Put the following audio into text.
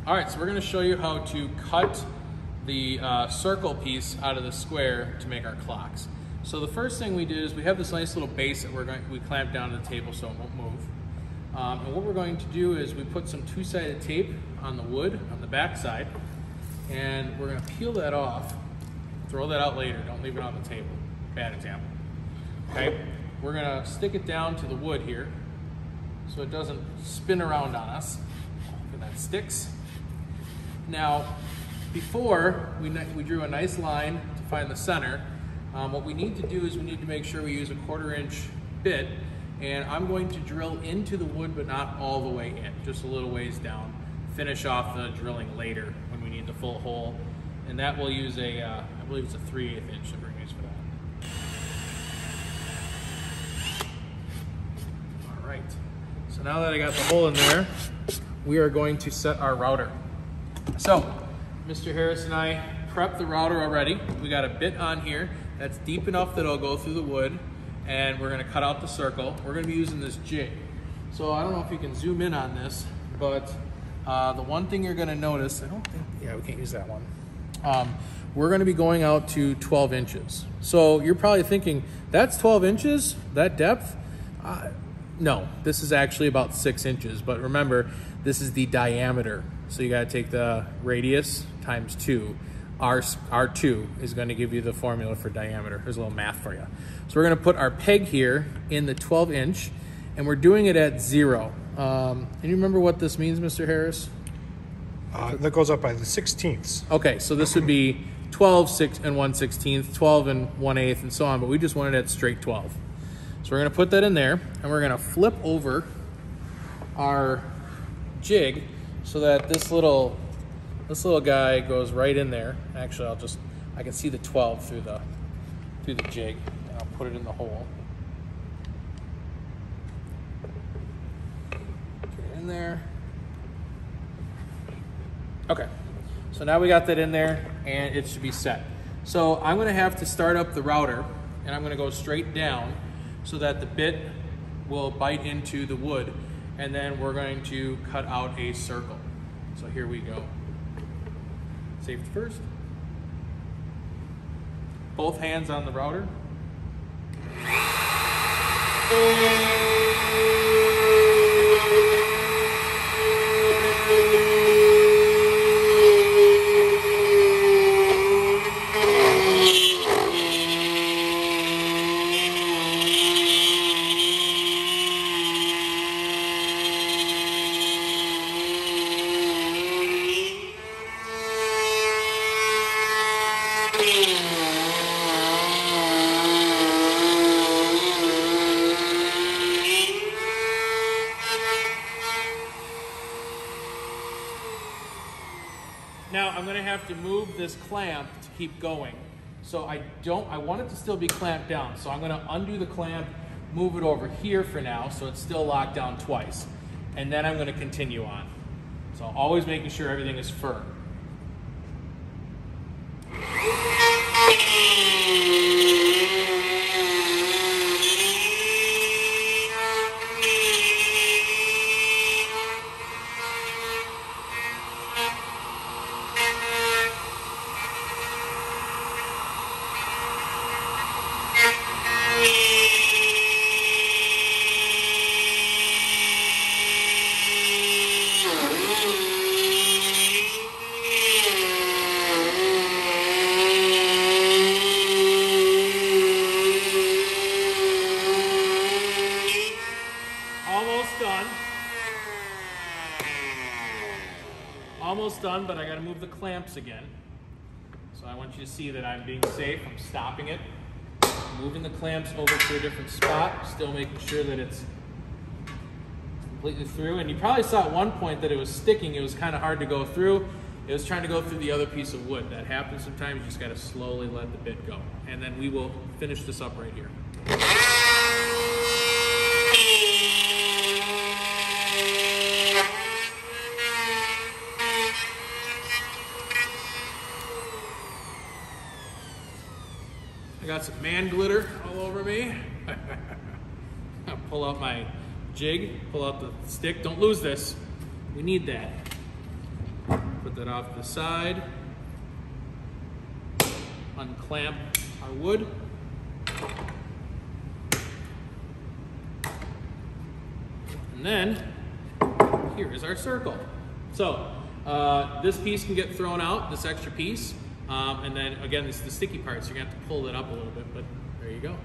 All right, so we're gonna show you how to cut the circle piece out of the square to make our clocks. So the first thing we did is we have this nice little base that we clamp down to the table so it won't move. And what we're going to do is we put some two-sided tape on the wood on the back side, and we're gonna peel that off. Throw that out later, don't leave it on the table. Bad example. Okay, we're gonna stick it down to the wood here so it doesn't spin around on us. Look at that, sticks. Now, before we drew a nice line to find the center, what we need to do is we need to make sure we use a 1/4 inch bit, and I'm going to drill into the wood but not all the way in, just a little ways down. Finish off the drilling later when we need the full hole, and that will use a, I believe it's a 3/8 inch that we're going to use for that. All right, so now that I got the hole in there, we are going to set our router. So, Mr. Harris and I prepped the router already. We got a bit on here that's deep enough that it'll go through the wood, and we're gonna cut out the circle. We're gonna be using this jig. So I don't know if you can zoom in on this, but the one thing you're gonna notice, we can't use that one. We're gonna be going out to 12 inches. So you're probably thinking, that's 12 inches, that depth? No, this is actually about 6 inches, but remember, this is the diameter. So you gotta take the radius times 2. R2 is gonna give you the formula for diameter. There's a little math for you. So we're gonna put our peg here in the 12 inch, and we're doing it at 0. Can you remember what this means, Mr. Harris? That goes up by the 16ths. Okay, so this would be 12 and 1/16, 12 and 1/8, and so on, but we just wanted it at straight 12. So we're gonna put that in there, and we're gonna flip over our jig so that this little guy goes right in there. Actually, I can see the 12 through the jig, and I'll put it in the hole. Get it in there. Okay, so now we got that in there, and it should be set. So I'm gonna have to start up the router, and I'm gonna go straight down so that the bit will bite into the wood, and then we're going to cut out a circle. So here we go. Safety first. Both hands on the router. Now I'm gonna have to move this clamp to keep going. So I want it to still be clamped down. So I'm gonna undo the clamp, move it over here for now so it's still locked down twice. And then I'm gonna continue on. So always making sure everything is firm. Almost done, but I gotta move the clamps again. So I want you to see that I'm being safe. I'm stopping it, moving the clamps over to a different spot, still making sure that it's completely through. And you probably saw at one point that it was sticking. It was kind of hard to go through. It was trying to go through the other piece of wood. That happens sometimes. You just gotta slowly let the bit go. And then we will finish this up right here. I got some man glitter all over me. I'll pull out my jig, pull out the stick. Don't lose this. We need that. Put that off to the side. Unclamp our wood. And then here is our circle. So this piece can get thrown out, this extra piece. And then again, this is the sticky part, so you're gonna have to pull it up a little bit, but there you go.